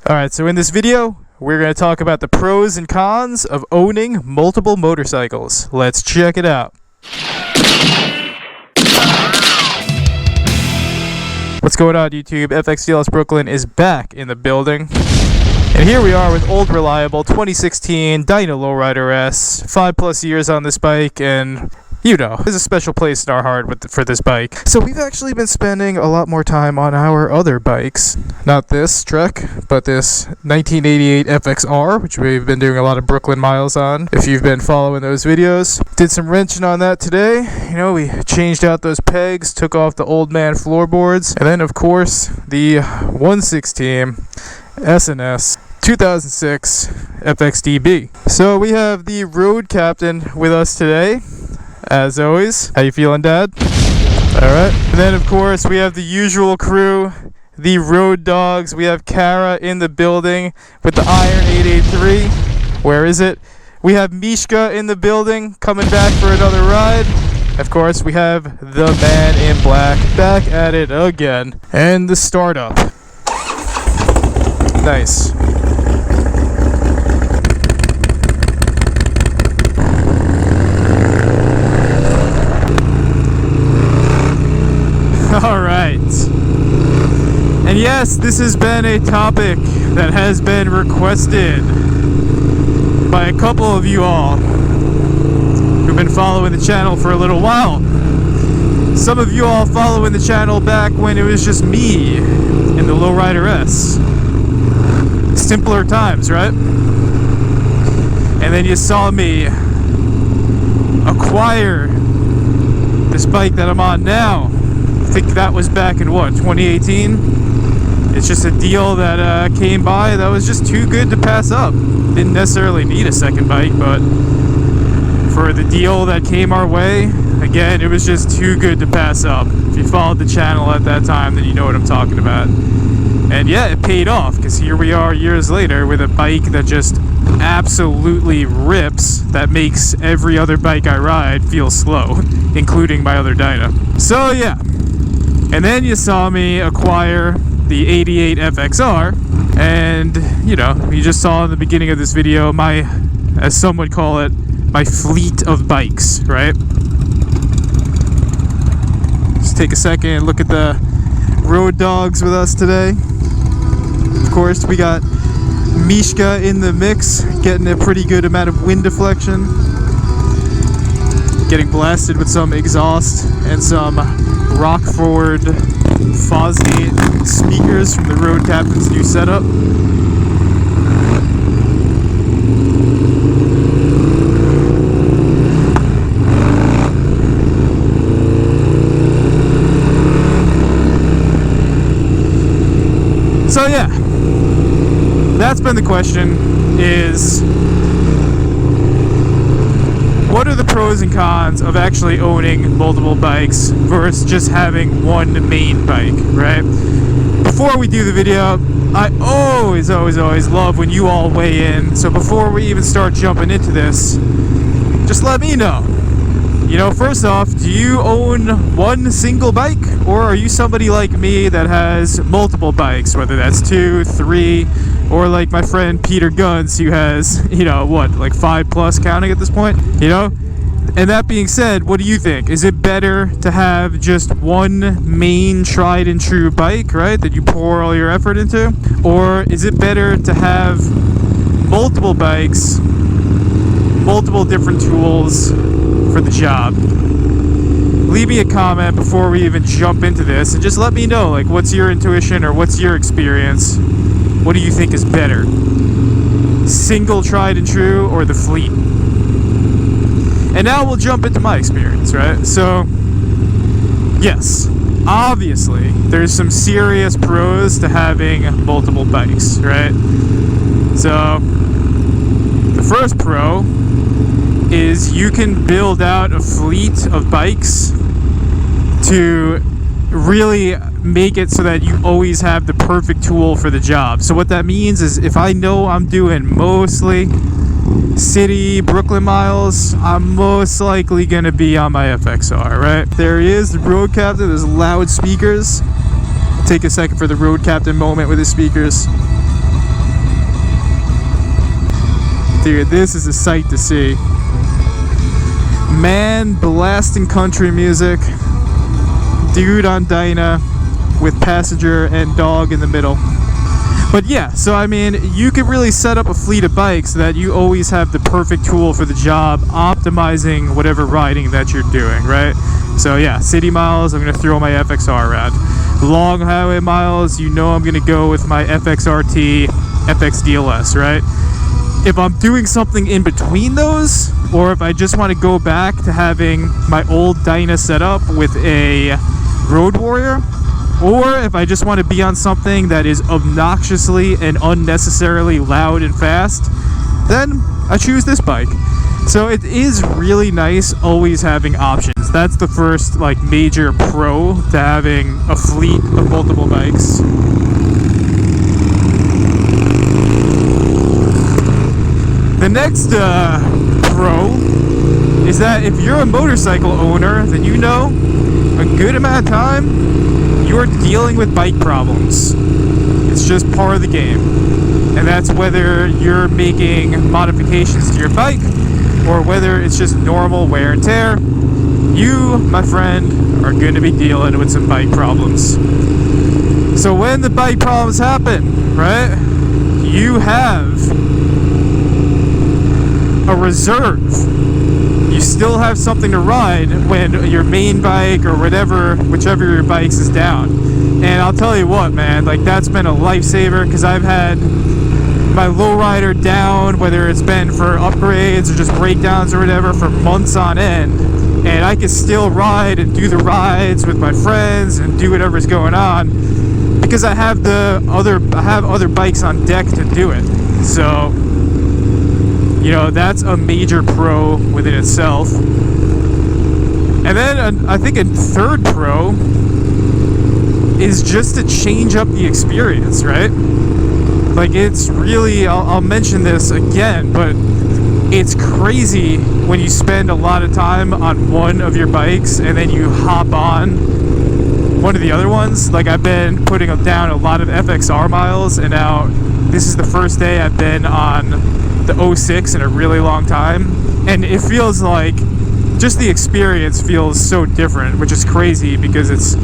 Alright, so in this video, we're going to talk about the pros and cons of owning multiple motorcycles. Let's check it out. What's going on, YouTube? FXDLSBROOKLYN is back in the building. And here we are with old reliable 2016 Dyna Lowrider S. 5+ years on this bike, and you know, there's a special place in our heart for this bike. So we've actually been spending a lot more time on our other bikes. Not this truck, but this 1988 FXR, which we've been doing a lot of Brooklyn miles on, if you've been following those videos. Did some wrenching on that today. You know, we changed out those pegs, took off the old man floorboards, and then of course the 1/16 SNS 2006 FXDB. So we have the road captain with us today, as always. How you feeling, Dad? Alright. And then of course we have the usual crew, the road dogs. We have Kara in the building with the Iron 883. Where is it? We have Mishka in the building, coming back for another ride. Of course, we have the man in black, back at it again. And the startup. Nice. Alright. And yes, this has been a topic that has been requested by a couple of you all who've been following the channel for a little while. Some of you all following the channel back when it was just me and the Lowrider S. Simpler times, right? And then you saw me acquire this bike that I'm on now. I think that was back in what, 2018? It's just a deal that came by that was just too good to pass up. Didn't necessarily need a second bike, but for the deal that came our way, again, it was just too good to pass up. If you followed the channel at that time, then you know what I'm talking about. And yeah, it paid off, because here we are years later with a bike that just absolutely rips, that makes every other bike I ride feel slow, including my other Dyna. So yeah. And then you saw me acquire the 88 FXR, and you know, you just saw in the beginning of this video my, as some would call it, my fleet of bikes, right? Just take a second and look at the road dogs with us today. Of course, we got Mishka in the mix, getting a pretty good amount of wind deflection, getting blasted with some exhaust and some Rockford Fosney speakers from the road captain's new setup. So yeah, that's been the question, is what are the pros and cons of actually owning multiple bikes versus just having one main bike, right? Before we do the video, I always love when you all weigh in. So before we even start jumping into this, just let me know. You know, first off, do you own one single bike, or are you somebody like me that has multiple bikes, whether that's 2, 3, or like my friend Peter Gunz, who has, you know, what, like 5+ counting at this point, you know? And that being said, what do you think? Is it better to have just one main tried and true bike, right, that you pour all your effort into? Or is it better to have multiple bikes, multiple different tools for the job? Leave me a comment before we even jump into this and just let me know, like, what's your intuition or what's your experience? What do you think is better? Single tried and true or the fleet? And now we'll jump into my experience, right? So, yes, obviously, there's some serious pros to having multiple bikes, right? So, the first pro is you can build out a fleet of bikes to really make it so that you always have the perfect tool for the job. So what that means is, if I know I'm doing mostly city Brooklyn miles, I'm most likely gonna be on my FXR, right? There he is, the road captain. There's loud speakers. Take a second for the road captain moment with his speakers. Dude, this is a sight to see. Man blasting country music. Dude on Dyna with passenger and dog in the middle. But yeah, so I mean, you could really set up a fleet of bikes so that you always have the perfect tool for the job, optimizing whatever riding that you're doing, right? So yeah, city miles, I'm going to throw my FXR around. Long highway miles, you know I'm going to go with my FXRT, FXDLS, right? If I'm doing something in between those, or if I just want to go back to having my old Dyna set up with a Road Warrior, or if I just want to be on something that is obnoxiously and unnecessarily loud and fast, then I choose this bike. So it is really nice always having options. That's the first like major pro to having a fleet of multiple bikes. The next pro is that if you're a motorcycle owner, then you know a good amount of time you're dealing with bike problems. It's just part of the game. And that's whether you're making modifications to your bike or whether it's just normal wear and tear. You, my friend, are going to be dealing with some bike problems. So when the bike problems happen, right, you have a reserve. You still have something to ride when your main bike or whichever your bikes is down. And I'll tell you what, man, like that's been a lifesaver, because I've had my lowrider down, whether it's been for upgrades or just breakdowns or whatever, for months on end, and I can still ride and do the rides with my friends and do whatever's going on because I have other bikes on deck to do it. So you know, that's a major pro within itself. And then I think a third pro is just to change up the experience, right? Like it's really, I'll mention this again, but it's crazy when you spend a lot of time on one of your bikes and then you hop on one of the other ones. Like I've been putting down a lot of FXR miles, and now this is the first day I've been on the 06 in a really long time, and it feels like just the experience feels so different, which is crazy because it's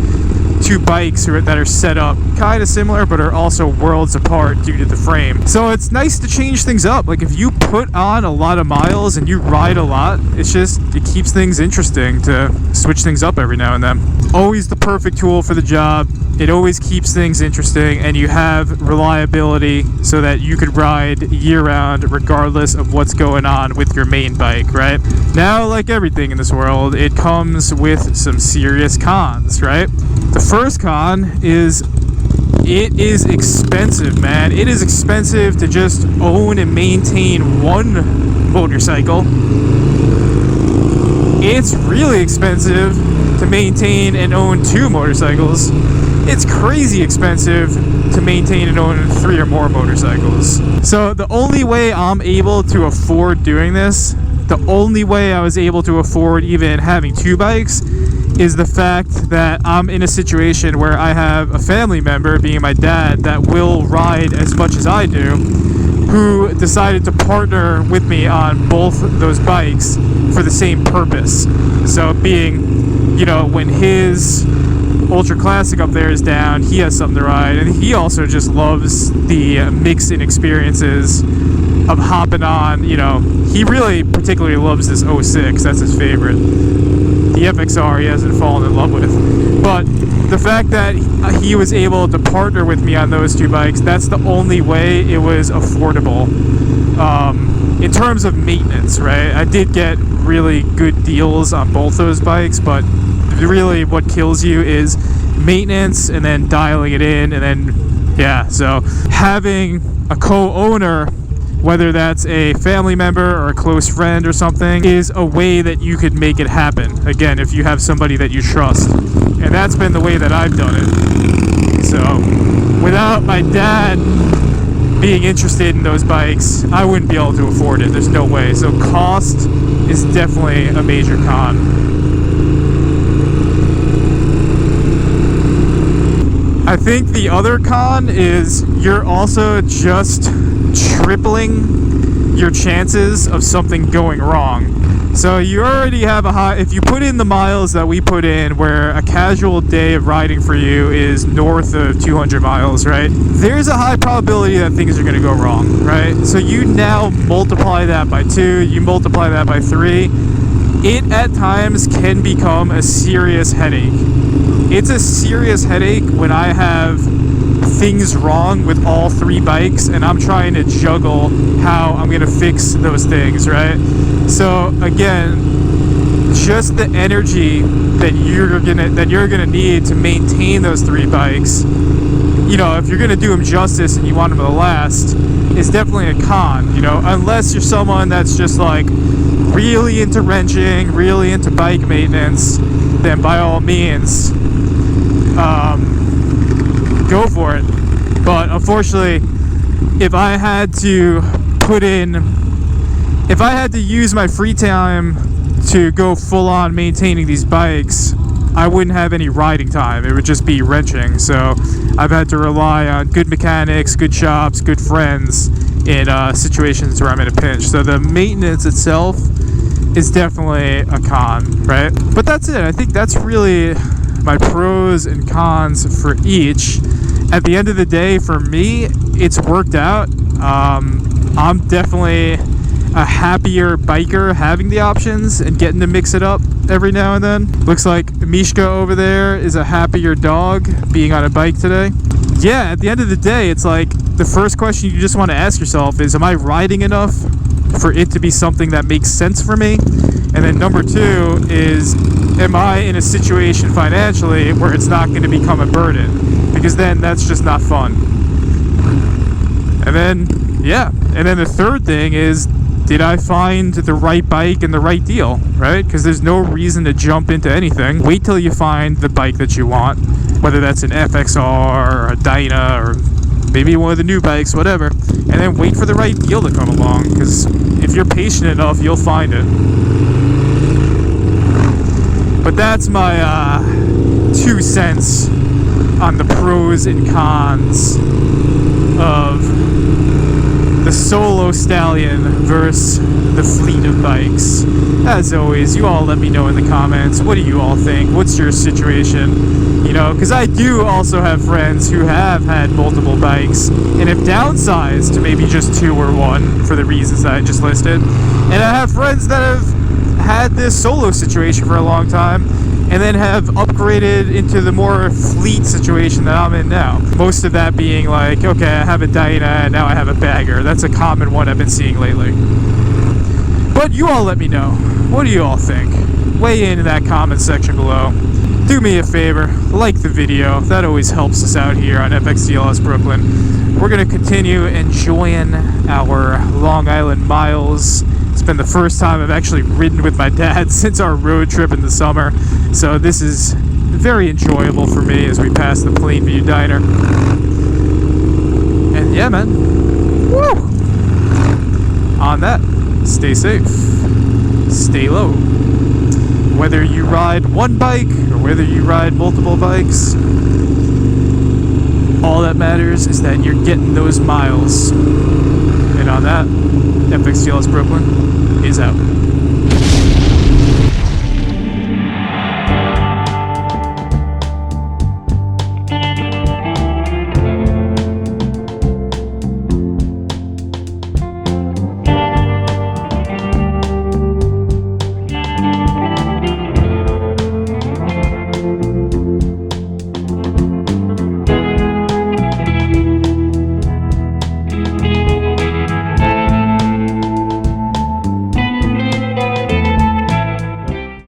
two bikes that are set up kind of similar but are also worlds apart due to the frame. So it's nice to change things up. Like if you put on a lot of miles and you ride a lot, it keeps things interesting to switch things up every now and then. Always the perfect tool for the job. It always keeps things interesting, and you have reliability so that you could ride year-round regardless of what's going on with your main bike, right? Now, like everything in this world, it comes with some serious cons, right? The first con is it is expensive, man. It is expensive to just own and maintain one motorcycle. It's really expensive to maintain and own two motorcycles. It's crazy expensive to maintain and own 3 or more motorcycles. So the only way I'm able to afford doing this, the only way I was able to afford even having 2 bikes, is the fact that I'm in a situation where I have a family member, being my dad, that will ride as much as I do, who decided to partner with me on both those bikes for the same purpose. So being, you know, when his Ultra Classic up there is down, he has something to ride, and he also just loves the mix in experiences of hopping on. You know, he really particularly loves this 06. That's his favorite. The FXR he hasn't fallen in love with, but the fact that he was able to partner with me on those 2 bikes, that's the only way it was affordable. In terms of maintenance, right? I did get really good deals on both those bikes, but really what kills you is maintenance and then dialing it in, and then yeah, so having a co-owner, whether that's a family member or a close friend or something, is a way that you could make it happen. Again, if you have somebody that you trust. And that's been the way that I've done it. So without my dad being interested in those bikes, I wouldn't be able to afford it. There's no way. So cost is definitely a major con. I think the other con is you're also just tripling your chances of something going wrong. So you already have a high, if you put in the miles that we put in, where a casual day of riding for you is north of 200 miles, right? There's a high probability that things are going to go wrong, right? So you now multiply that by 2, you multiply that by 3. It at times can become a serious headache. It's a serious headache when I have things wrong with all 3 bikes and I'm trying to juggle how I'm gonna fix those things, right? So again, just the energy that you're gonna need to maintain those 3 bikes, you know, if you're gonna do them justice and you want them to last, is definitely a con, you know, unless you're someone that's just like really into wrenching, really into bike maintenance, then by all means, go for it. But unfortunately, if I had to use my free time to go full on maintaining these bikes, I wouldn't have any riding time. It would just be wrenching. So I've had to rely on good mechanics, good shops, good friends in situations where I'm in a pinch. So the maintenance itself is definitely a con, right? But that's it. I think that's really my pros and cons for each. At the end of the day, for me, it's worked out. I'm definitely a happier biker having the options and getting to mix it up every now and then. Looks like Mishka over there is a happier dog being on a bike today. Yeah, at the end of the day, it's like the first question you just want to ask yourself is, am I riding enough for it to be something that makes sense for me? And then number 2 is, am I in a situation financially where it's not going to become a burden? Because then that's just not fun. And then, yeah. And then the third thing is, did I find the right bike and the right deal, right? Because there's no reason to jump into anything. Wait till you find the bike that you want, whether that's an FXR or a Dyna or maybe one of the new bikes, whatever. And then wait for the right deal to come along, because if you're patient enough, you'll find it. But that's my 2 cents on the pros and cons of the solo stallion versus the fleet of bikes. As always, you all let me know in the comments, what do you all think? What's your situation? You know, because I do also have friends who have had multiple bikes and have downsized to maybe just 2 or 1 for the reasons that I just listed. And I have friends that have had this solo situation for a long time and then have upgraded into the more fleet situation that I'm in now. Most of that being like, okay, I have a Dyna and now I have a bagger. That's a common one I've been seeing lately. But you all let me know. What do you all think? Weigh in that comment section below. Do me a favor, like the video. That always helps us out here on FXDLS Brooklyn. We're going to continue enjoying our Long Island miles. It's been the first time I've actually ridden with my dad since our road trip in the summer. So this is very enjoyable for me as we pass the Plainview Diner. And yeah, man. Woo! On that, stay safe. Stay low. Whether you ride one bike or whether you ride multiple bikes, all that matters is that you're getting those miles. And on that, FXDLS Brooklyn is out.